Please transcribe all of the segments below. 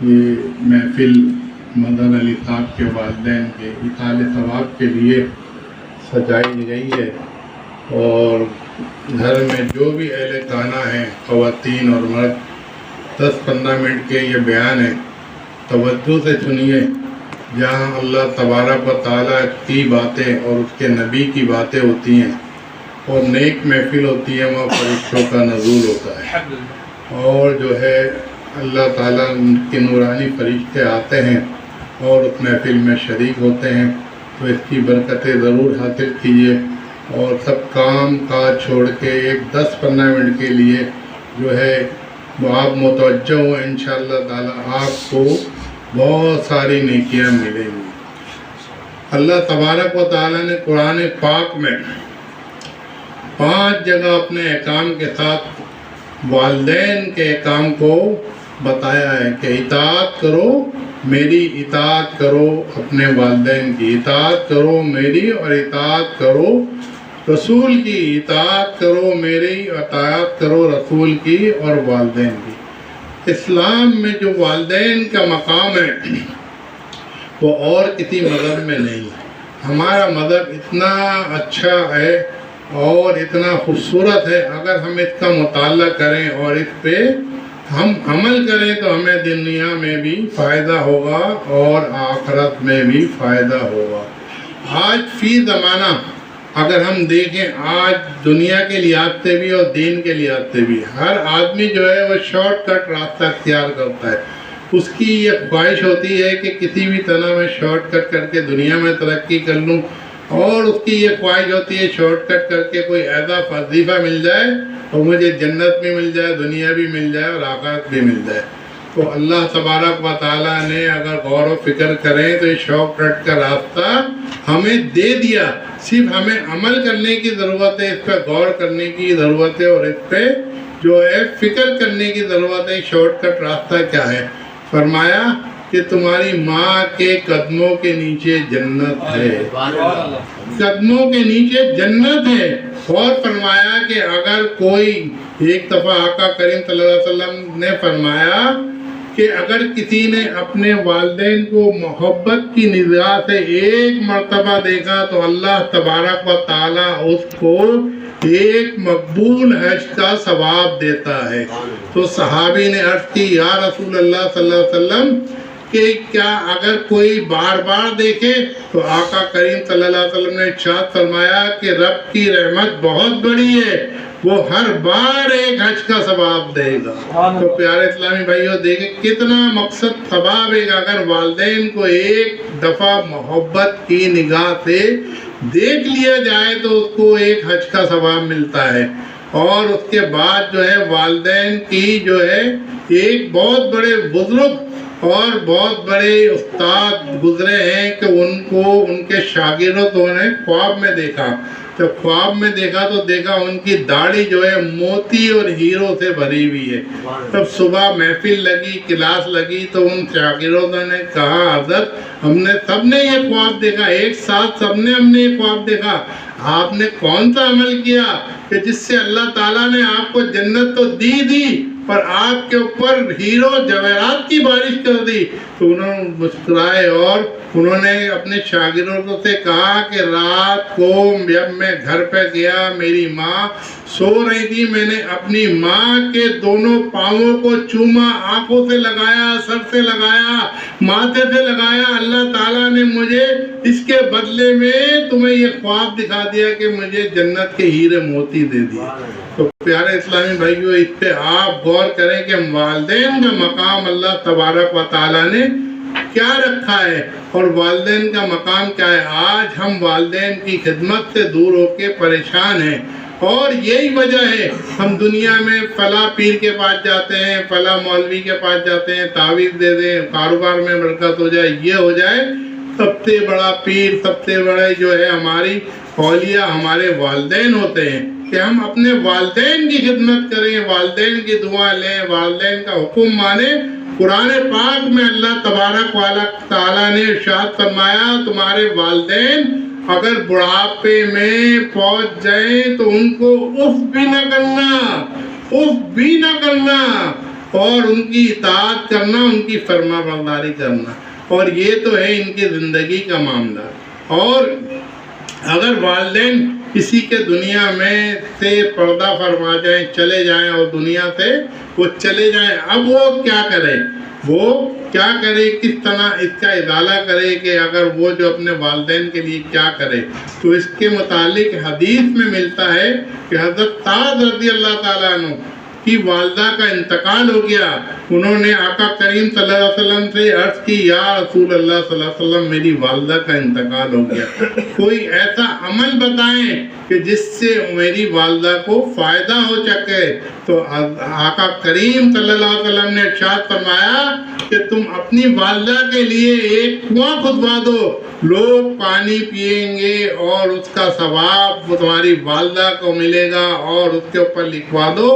یہ محفل مظہر علی صاحب کے والدین کے اصال ثواب کے لیے سجائی گئی ہے، اور گھر میں جو بھی اہل خانہ ہیں، خواتین اور مرد، 10-15 منٹ کے یہ بیان ہے، توجہ سے سنیے۔ جہاں اللہ تبارک و تعالیٰ کی باتیں اور اس کے نبی کی باتیں ہوتی ہیں اور نیک محفل ہوتی ہے، وہاں فرشتوں کا نزول ہوتا ہے، اور جو ہے اللہ تعالیٰ کے نورانی فرشتے آتے ہیں اور اس محفل میں شریک ہوتے ہیں۔ تو اس کی برکتیں ضرور حاصل کیجیے، اور سب کام کاج چھوڑ کے ایک 10-15 منٹ کے لیے جو ہے وہ آپ متوجہ ہوں، انشاءاللہ تعالیٰ آپ کو بہت ساری نیکیاں ملیں گی۔ اللہ تبارک و تعالیٰ نے قرآن پاک میں 5 جگہ اپنے احکام کے ساتھ والدین کے احکام کو بتایا ہے کہ اطاعت کرو میری، اطاعت کرو اپنے والدین کی، اطاعت کرو میری اور اطاعت کرو رسول کی، اطاعت کرو میری، اطاعت کرو رسول کی اور والدین کی۔ اسلام میں جو والدین کا مقام ہے وہ اور کسی مذہب میں نہیں ہے۔ ہمارا مذہب اتنا اچھا ہے اور اتنا خوبصورت ہے، اگر ہم اس کا مطالعہ کریں اور اس پہ ہم عمل کریں تو ہمیں دنیا میں بھی فائدہ ہوگا اور آخرت میں بھی فائدہ ہوگا۔ آج فی زمانہ اگر ہم دیکھیں، آج دنیا کے لحاظ سے بھی اور دین کے لحاظ سے بھی ہر آدمی جو ہے وہ شارٹ کٹ راستہ اختیار کرتا ہے۔ اس کی یہ خواہش ہوتی ہے کہ کسی بھی طرح میں شارٹ کٹ کر کے دنیا میں ترقی کر لوں، اور اس کی یہ خواہش ہوتی ہے شارٹ کٹ کر کے کوئی ایسا وظیفہ مل جائے اور مجھے جنت بھی مل جائے، دنیا بھی مل جائے اور آخرت بھی مل جائے۔ تو اللہ تبارک و تعالیٰ نے اگر غور و فکر کریں تو یہ شارٹ کٹ کا راستہ ہمیں دے دیا، صرف ہمیں عمل کرنے کی ضرورت ہے، اس پہ غور کرنے کی ضرورت ہے، اور اس پہ جو ہے فکر کرنے کی ضرورت ہے۔ شارٹ کٹ راستہ کیا ہے؟ فرمایا کہ تمہاری ماں کے قدموں کے نیچے جنت ہے، قدموں کے نیچے جنت ہے۔ اور فرمایا کہ اگر کوئی، ایک دفعہ آقا کریم صلی اللہ علیہ وسلم نے فرمایا کہ اگر کسی نے اپنے والدین کو محبت کی نگاہ سے ایک مرتبہ دیکھا تو اللہ تبارک و تعالیٰ اس کو ایک مقبول حج کا ثواب دیتا ہے۔ تو صحابی نے عرض کی، یا رسول اللہ صلی اللہ علیہ وسلم کہ کیا اگر کوئی بار بار دیکھے؟ تو آقا کریم صلی اللہ علیہ وسلم نے ارشاد فرمایا کہ رب کی رحمت بہت بڑی ہے، وہ ہر بار ایک حج کا ثواب دے گا۔ تو پیارے اسلامی بھائیوں، دیکھیں کتنا مقصد ثواب ہے۔ اگر والدین کو ایک دفعہ محبت کی نگاہ سے دیکھ لیا جائے تو اس کو ایک حج کا ثواب ملتا ہے۔ اور اس کے بعد جو ہے والدین کی جو ہے ایک بہت بڑے بزرگ اور بہت بڑے استاد گزرے ہیں کہ ان کو ان کے شاگردوں نے خواب میں دیکھا۔ جب خواب میں دیکھا تو دیکھا ان کی داڑھی جو ہے موتی اور ہیروں سے بھری ہوئی ہے۔ جب صبح محفل لگی، کلاس لگی، تو ان شاگردوں نے کہا، حضرت ہم نے سب نے یہ خواب دیکھا، ایک ساتھ سب نے ہم نے یہ خواب دیکھا، آپ نے کون سا عمل کیا کہ جس سے اللہ تعالیٰ نے آپ کو جنت تو دی پر آپ کے اوپر ہیرو جواہرات کی بارش کر دی؟ تو انہوں نے مسکرائے اور انہوں نے اپنے شاگردوں سے کہا کہ رات کو جب میں گھر پہ گیا، میری ماں سو رہی تھی، میں نے اپنی ماں کے دونوں پاؤں کو چوما، آنکھوں سے لگایا، سر سے لگایا، ماتھے سے لگایا۔ اللہ تعالیٰ نے مجھے اس کے بدلے میں تمہیں یہ خواب دکھا دیا کہ مجھے جنت کے ہیرے موتی دے دیے۔ تو پیارے اسلامی بھائیوں، اس پہ آپ غور کریں کہ والدین کا مقام اللہ تبارک و تعالیٰ نے کیا رکھا ہے اور والدین کا مقام کیا ہے۔ آج ہم والدین کی خدمت سے دور ہو کے پریشان ہیں، اور یہی وجہ ہے ہم دنیا میں فلاں پیر کے پاس جاتے ہیں، فلاں مولوی کے پاس جاتے ہیں، تعویذ دے دیں، کاروبار میں برکت ہو جائے، یہ ہو جائے۔ سب سے بڑا پیر، سب سے بڑے جو ہے ہماری اولیاء ہمارے والدین ہوتے ہیں، کہ ہم اپنے والدین کی خدمت کریں، والدین کی دعا لیں، والدین کا حکم مانیں۔ قرآن پاک میں اللہ تبارک و تعالیٰ نے ارشاد فرمایا، تمہارے والدین اگر بڑھاپے میں پہنچ جائیں تو ان کو اف بھی نہ کرنا، اف بھی نہ کرنا۔ اور ان کی اطاعت کرنا، ان کی فرما برداری کرنا، اور یہ تو ہے ان کی زندگی کا معاملہ۔ اور اگر والدین کسی کے دنیا میں سے پردہ فرما جائیں، چلے جائیں، اور دنیا سے وہ چلے جائیں، اب وہ کیا کرے؟ کس طرح اس کا ازالہ کرے کہ اگر وہ جو اپنے والدین کے لیے کیا کرے؟ تو اس کے متعلق حدیث میں ملتا ہے کہ حضرت سعد رضی اللہ تعالیٰ عنہ کی والدہ کا انتقال ہو گیا۔ انہوں نے آقا کریم صلی اللہ علیہ وسلم سے عرض کی، یا رسول اللہ صلی اللہ علیہ وسلم، میری والدہ کا انتقال ہو گیا، کوئی ایسا عمل بتائیں کہ جس سے میری والدہ کو فائدہ ہو سکے۔ تو آقا کریم صلی اللہ علیہ وسلم نے ارشاد فرمایا کہ تم اپنی والدہ کے لیے ایک کنواں کھدوا دو، لوگ پانی پئیں گے اور اس کا ثواب تمہاری والدہ کو ملے گا، اور اس کے اوپر لکھوا دو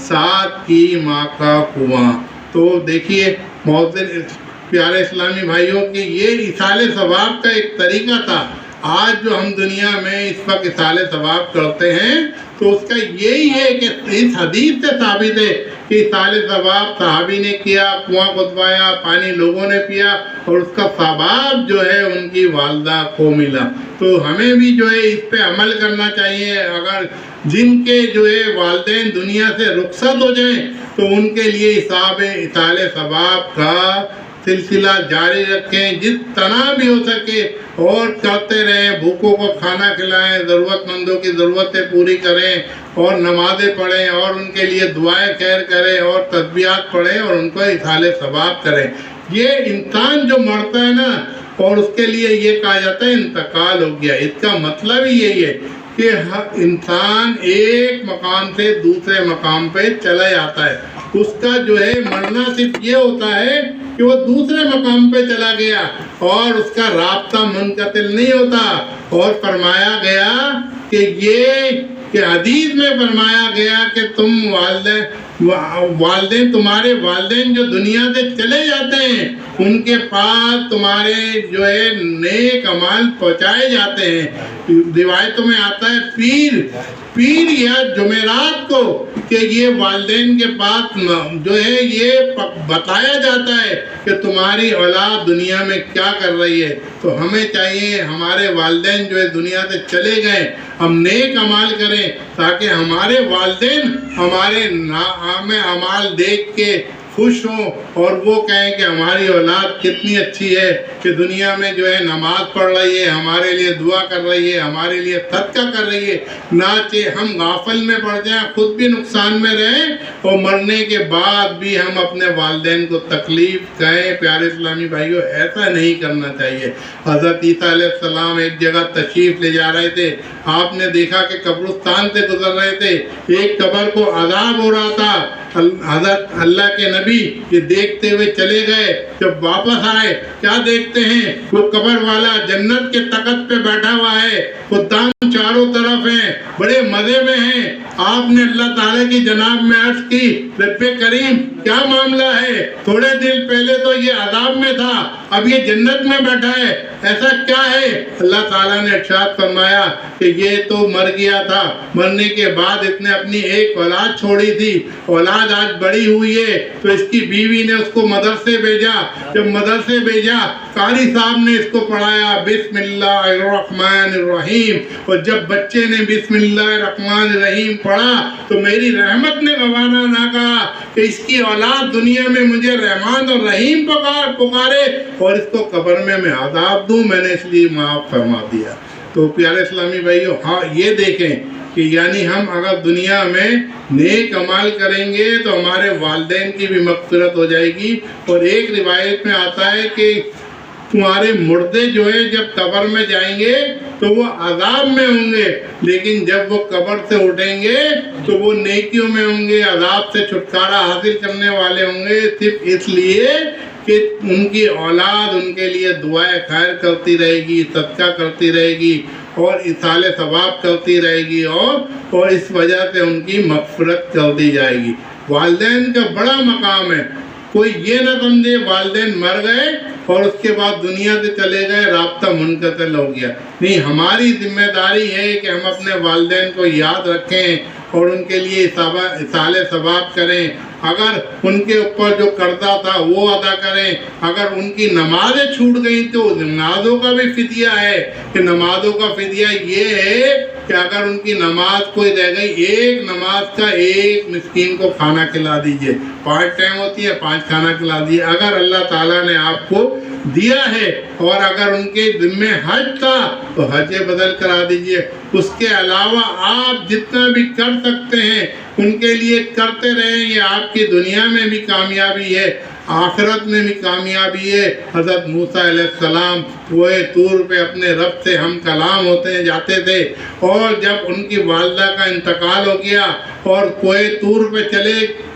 سعد کی ماں کا کنواں۔ تو دیکھیے معزز پیارے اسلامی بھائیوں کہ یہ ایصال ثواب کا ایک طریقہ تھا۔ آج جو ہم دنیا میں اس وقت ایصال ثواب کرتے ہیں تو اس کا یہی ہے کہ اس حدیث سے ثابت ہے کہ ایصال ثواب صحابی نے کیا، کنواں کھدوایا، پانی لوگوں نے پیا، اور اس کا ثواب جو ہے ان کی والدہ کو ملا۔ تو ہمیں بھی جو ہے اس پہ عمل کرنا چاہیے۔ اگر جن کے جو ہے والدین دنیا سے رخصت ہو جائیں تو ان کے لیے ایصال ثواب کا سلسلہ جاری رکھیں، جس طرح بھی ہو سکے، اور کرتے رہیں، بھوکوں کو کھانا کھلائیں، ضرورت مندوں کی ضرورتیں پوری کریں، اور نمازیں پڑھیں، اور ان کے لیے دعائیں خیر کریں، اور تسبیحات پڑھیں، اور ان کو ایصال ثواب کریں۔ یہ انسان جو مرتا ہے نا، اور اس کے لیے یہ کہا جاتا ہے انتقال ہو گیا، اس کا مطلب ہی یہی ہے کہ انسان ایک مقام سے دوسرے مقام پہ چلا جاتا ہے۔ اس کا جو ہے مرنا صرف یہ ہوتا ہے کہ وہ دوسرے مقام پہ چلا گیا، اور اس کا رابطہ منقطع نہیں ہوتا۔ اور فرمایا گیا کہ حدیث میں فرمایا گیا کہ تمہارے والدین جو دنیا سے چلے جاتے ہیں، ان کے پاس تمہارے جو ہے نیک اعمال پہنچائے جاتے ہیں۔ روایتوں میں آتا ہے پیر یا جمعرات کو کہ یہ والدین کے پاس جو ہے یہ بتایا جاتا ہے کہ تمہاری اولاد دنیا میں کیا کر رہی ہے۔ تو ہمیں چاہیے ہمارے والدین جو ہے دنیا سے چلے گئے، ہم نیک اعمال کریں تاکہ ہمارے والدین ہمارے اعمال دیکھ کے خوش ہوں، اور وہ کہیں کہ ہماری اولاد کتنی اچھی ہے کہ دنیا میں جو ہے نماز پڑھ رہی ہے، ہمارے لیے دعا کر رہی ہے، ہمارے لیے صدقہ کر رہی ہے۔ نہ کہ ہم غافل میں پڑ جائیں، خود بھی نقصان میں رہیں، اور مرنے کے بعد بھی ہم اپنے والدین کو تکلیف کہیں۔ پیارے اسلامی بھائیوں، ایسا نہیں کرنا چاہیے۔ حضرت عیسیٰ علیہ السلام ایک جگہ تشریف لے جا رہے تھے، آپ نے دیکھا کہ قبرستان سے گزر رہے تھے، ایک قبر کو عذاب ہو رہا تھا۔ حضرت اللہ کے نبی یہ دیکھتے ہوئے چلے گئے، جب واپس آئے کیا دیکھتے ہیں؟ وہ قبر والا جنت کے تخت پہ بیٹھا ہوا ہے، خدام چاروں طرف ہیں، بڑے مزے میں ہیں۔ آپ نے اللہ تعالیٰ کی جناب میں عرض کی، رب کریم کیا معاملہ ہے؟ تھوڑے دن پہلے تو یہ عذاب میں تھا، اب یہ جنت میں بیٹھا ہے، ایسا کیا ہے؟ اللہ تعالیٰ نے ارشاد فرمایا کہ یہ تو مر گیا تھا، مرنے کے بعد اس نے اپنی ایک اولاد چھوڑی تھی، اولاد آج بڑی ہوئی ہے، تو اس کی بیوی نے اس کو مدرسے بھیجا۔ جب مدرسے بھیجا، قاری صاحب نے اس کو پڑھایا بسم اللہ الرحمن الرحیم، اور جب بچے نے بسم اللہ الرحمن الرحیم پڑھا تو میری رحمت نے گوارا نہ کہا کہ اس کی اولاد دنیا میں مجھے رحمان اور رحیم پکارے، اور اس کو قبر میں عذاب دوں، میں نے اس لیے معاف فرما دیا۔ تو پیارے اسلامی بھائیو، ہاں یہ دیکھیں کہ یعنی ہم اگر دنیا میں نیک عمل کریں گے تو ہمارے والدین کی بھی مغفرت ہو جائے گی۔ اور ایک روایت میں آتا ہے کہ تمہارے مردے جو ہے جب قبر میں جائیں گے تو وہ عذاب میں ہوں گے، لیکن جب وہ قبر سے اٹھیں گے تو وہ نیکیوں میں ہوں گے، عذاب سے چھٹکارا حاصل کرنے والے ہوں گے، صرف اس لیے کہ ان کی اولاد ان کے لیے دعائیں خیر کرتی رہے گی، صدقہ کرتی رہے گی، اور ایصال ثواب کرتی رہے گی، اور اس وجہ سے ان کی مغفرت کر دی جائے گی۔ والدین کا بڑا مقام ہے، کوئی یہ نہ سمجھے والدین مر گئے اور اس کے بعد دنیا سے چلے گئے، رابطہ منقطع ہو گیا۔ نہیں، ہماری ذمہ داری ہے کہ ہم اپنے والدین کو یاد رکھیں اور ان کے لیے ایصال ثواب کریں۔ اگر ان کے اوپر جو قرضہ تھا وہ ادا کریں، اگر ان کی نمازیں چھوٹ گئی تو نمازوں کا بھی فدیہ ہے، کہ نمازوں کا فدیہ یہ ہے کہ اگر ان کی نماز کوئی رہ گئی، ایک نماز کا ایک مسکین کو کھانا کھلا دیجئے، 5 ٹائم ہوتی ہے 5 کھانا کھلا دیجئے، اگر اللہ تعالیٰ نے آپ کو دیا ہے، اور اگر ان کے ذمہ حج تھا تو حج بدل کرا دیجئے۔ اس کے علاوہ آپ جتنا بھی کر سکتے ہیں ان کے لیے کرتے رہیں، یہ آپ کی دنیا میں بھی کامیابی ہے، آخرت میں بھی کامیابی ہے۔ حضرت موسیٰ علیہ السلام کوہ طور پہ اپنے رب سے ہم کلام ہوتے جاتے تھے، اور جب ان کی والدہ کا انتقال ہو گیا اور کوہ طور پہ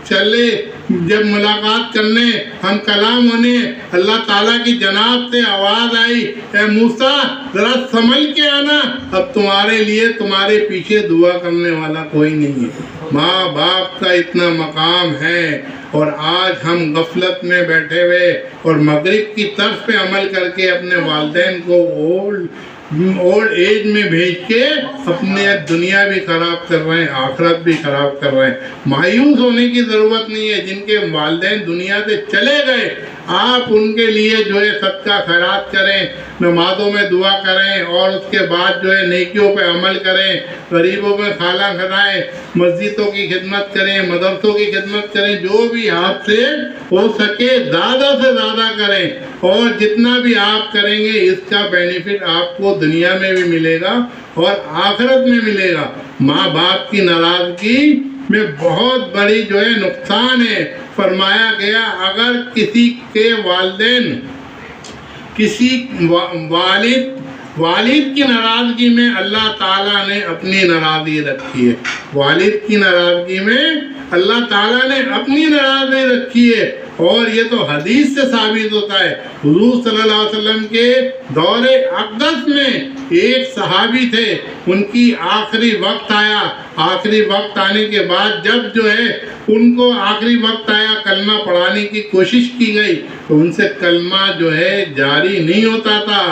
چلے جب ملاقات کرنے، ہم کلام ہونے، اللہ تعالیٰ کی جناب سے آواز آئی، اے موسیٰ ذرا سنبھل کے آنا، اب تمہارے لیے تمہارے پیچھے دعا کرنے والا کوئی نہیں ہے۔ ماں باپ کا اتنا مقام ہے، اور آج ہم غفلت میں بیٹھے ہوئے اور مغرب کی طرف پہ عمل کر کے اپنے والدین کو اولڈ ایج میں بھیج کے اپنے دنیا بھی خراب کر رہے ہیں، آخرت بھی خراب کر رہے ہیں۔ مایوس ہونے کی ضرورت نہیں ہے، جن کے والدین دنیا سے چلے گئے آپ ان کے لیے جو ہے صدقہ خیرات کریں، نمازوں میں دعا کریں، اور اس کے بعد جو ہے نیکیوں پہ عمل کریں، غریبوں میں کھانا کھلائیں، مسجدوں کی خدمت کریں، مدرسوں کی خدمت کریں، جو بھی آپ سے ہو سکے زیادہ سے زیادہ کریں، اور جتنا بھی آپ کریں گے اس کا بینیفٹ آپ کو دنیا میں بھی ملے گا اور آخرت میں ملے گا۔ ماں باپ کی ناراضگی میں بہت بڑی جو ہے نقصان ہے۔ فرمایا گیا اگر کسی کے والدین کسی والد کی ناراضگی میں اللہ تعالیٰ نے اپنی ناراضگی رکھی ہے، والد کی ناراضگی میں اللہ تعالیٰ نے اپنی ناراضگی رکھی ہے، اور یہ تو حدیث سے ثابت ہوتا ہے۔ حضور صلی اللہ علیہ وسلم کے دور اقدس میں ایک صحابی تھے، ان کی آخری وقت آیا، آخری وقت آنے کے بعد جب جو ہے ان کو آخری وقت آیا کلمہ پڑھانے کی کوشش کی گئی تو ان سے کلمہ جو ہے جاری نہیں ہوتا تھا۔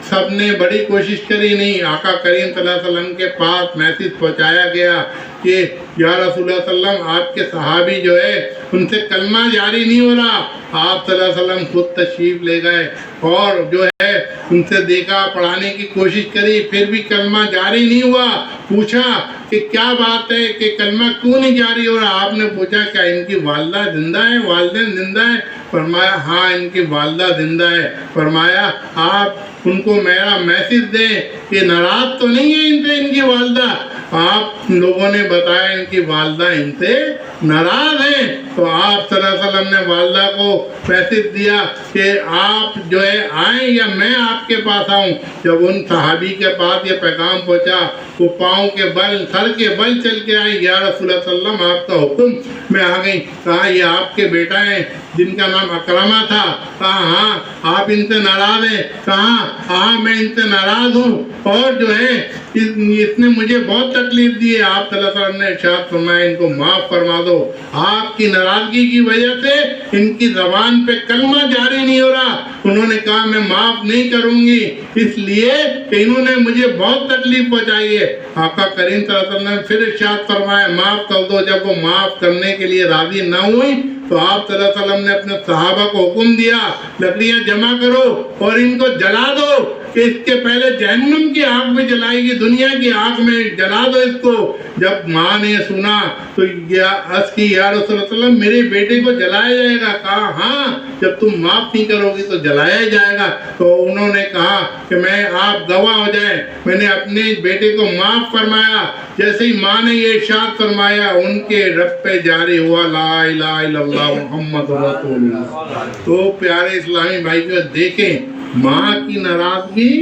سب نے بڑی کوشش کری، نہیں، آقا کریم صلی اللہ علیہ وسلم کے پاس میسج پہنچایا گیا کہ یا رسول اللہ صلی اللہ علیہ وسلم آپ کے صحابی جو ہے ان سے کلمہ جاری نہیں ہو رہا۔ آپ صلی اللہ علیہ وسلم خود تشریف لے گئے اور جو ہے ان سے دیکھا، پڑھانے کی کوشش کری، پھر بھی کلمہ جاری نہیں ہوا۔ پوچھا کہ کیا بات ہے کہ کلمہ کیوں نہیں جاری ہو رہا؟ آپ نے پوچھا کیا ان کی والدہ زندہ ہے، والدین زندہ ہیں؟ فرمایا ہاں ان کی والدہ زندہ ہے۔ فرمایا آپ ان کو میرا میسج دیں کہ ناراض تو نہیں ہے ان سے ان کی والدہ؟ آپ لوگوں نے بتایا ان کی والدہ ان سے ناراض ہیں۔ تو آپ صلی اللہ علیہ وسلم نے والدہ کو میسج دیا کہ آپ جو ہے آئیں یا میں آپ کے پاس آؤں۔ جب ان صحابی کے پاس یہ پیغام پہنچا وہ پاؤں کے بل، سر کے بل چل کے آئی، یا رسول اللہ صلی اللہ علیہ وسلم آپ کا حکم میں آ گئی۔ کہا یہ آپ کے بیٹا ہیں جن کا نام اکرمہ تھا؟ کہا ہاں۔ آپ ان سے ناراض ہیں؟ کہا ہاں میں ان سے ناراض ہوں، اور جو ہے اس نے مجھے بہت تکلیف دی ہے۔ آپ صلی اللہ علیہ وسلم نے ارشاد فرمایا ان کو معاف فرما دو، آپ کی ناراضگی کی وجہ سے ان کی زبان پہ کلمہ جاری نہیں ہو رہا۔ انہوں نے کہا میں معاف نہیں کروں گی اس لیے کہ انہوں نے مجھے بہت تکلیف پہنچائی ہے۔ آقا کریم صلی اللہ علیہ وسلم نے پھر ارشاد فرمایا معاف کر دو۔ جب وہ معاف کرنے کے لیے راضی نہ ہوئی تو آپ صلی اللہ علیہ وسلم نے اپنے صحابہ کو حکم دیا لکڑیاں جمع کرو اور ان کو جلا دو کہ اس کے پہلے جہنم کی آگ میں جلائے گی، دنیا کی آگ میں جلا دو اس کو۔ جب ماں نے سنا تو عرض کی یا رسول اللہ صلی اللہ علیہ وسلم میرے بیٹے کو جلایا جائے گا؟ کہا ہاں جب تم معاف نہیں کرو گی تو جلایا جائے گا۔ تو انہوں نے کہا کہ میں آپ گواہ ہو جائیں، میں نے اپنے بیٹے کو معاف فرمایا۔ جیسے ہی ماں نے یہ ارشاد فرمایا ان کے رب پہ جاری ہوا لا الہ الا اللہ محمد رسول اللہ۔ تو پیارے اسلامی بھائی کو دیکھیں ماں کی ناراضگی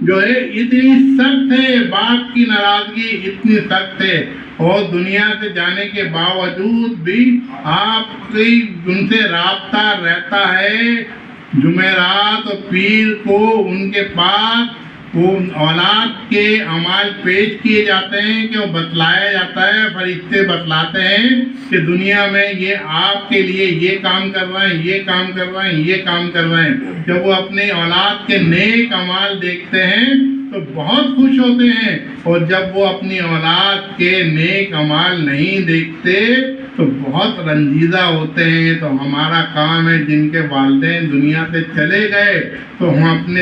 جو ہے اتنی سخت ہے، باپ کی ناراضگی اتنی سخت ہے، اور دنیا سے جانے کے باوجود بھی آپ کی ان سے رابطہ رہتا ہے۔ جمعرات اور پیر کو ان کے پاس وہ اولاد کے اعمال پیش کیے جاتے ہیں کہ وہ بتلایا جاتا ہے، فرشتے بتلاتے ہیں کہ دنیا میں یہ آپ کے لیے یہ کام کر رہے ہیں، یہ کام کر رہے ہیں، یہ کام کر رہے ہیں۔ جب وہ اپنی اولاد کے نیک اعمال دیکھتے ہیں تو بہت خوش ہوتے ہیں، اور جب وہ اپنی اولاد کے نیک اعمال نہیں دیکھتے تو بہت رنجیدہ ہوتے ہیں۔ تو ہمارا کام ہے جن کے والدین دنیا سے چلے گئے تو ہم اپنے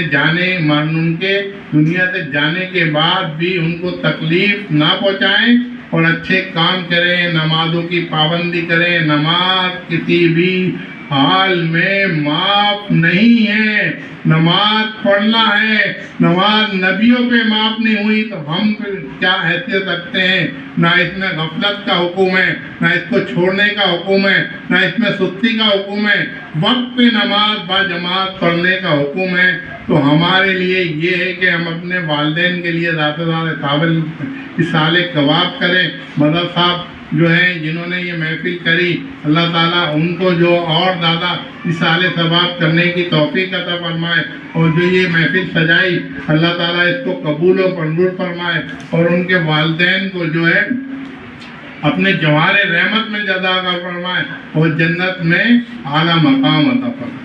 ان کے دنیا سے جانے کے بعد بھی ان کو تکلیف نہ پہنچائیں اور اچھے کام کریں، نمازوں کی پابندی کریں۔ نماز کسی بھی حال میں معاف نہیں ہے، نماز پڑھنا ہے۔ نماز نبیوں پہ معاف نہیں ہوئی تو ہم پھر کیا حیثیت رکھتے ہیں؟ نہ اس میں غفلت کا حکم ہے، نہ اس کو چھوڑنے کا حکم ہے، نہ اس میں سستی کا حکم ہے۔ وقت پہ نماز با جماعت پڑھنے کا حکم ہے۔ تو ہمارے لیے یہ ہے کہ ہم اپنے والدین کے لیے زیادہ سے زیادہ اصالِ ثواب کریں۔ مدر صاحب جو ہیں جنہوں نے یہ محفل کری، اللہ تعالیٰ ان کو جو اور زیادہ اصالِ ثواب کرنے کی توفیق عطا فرمائے، اور جو یہ محفل سجائی اللہ تعالیٰ اس کو قبول و منظور فرمائے، اور ان کے والدین کو جو ہے اپنے جوار رحمت میں جزا عطا فرمائے اور جنت میں اعلیٰ مقام عطا فرمائے۔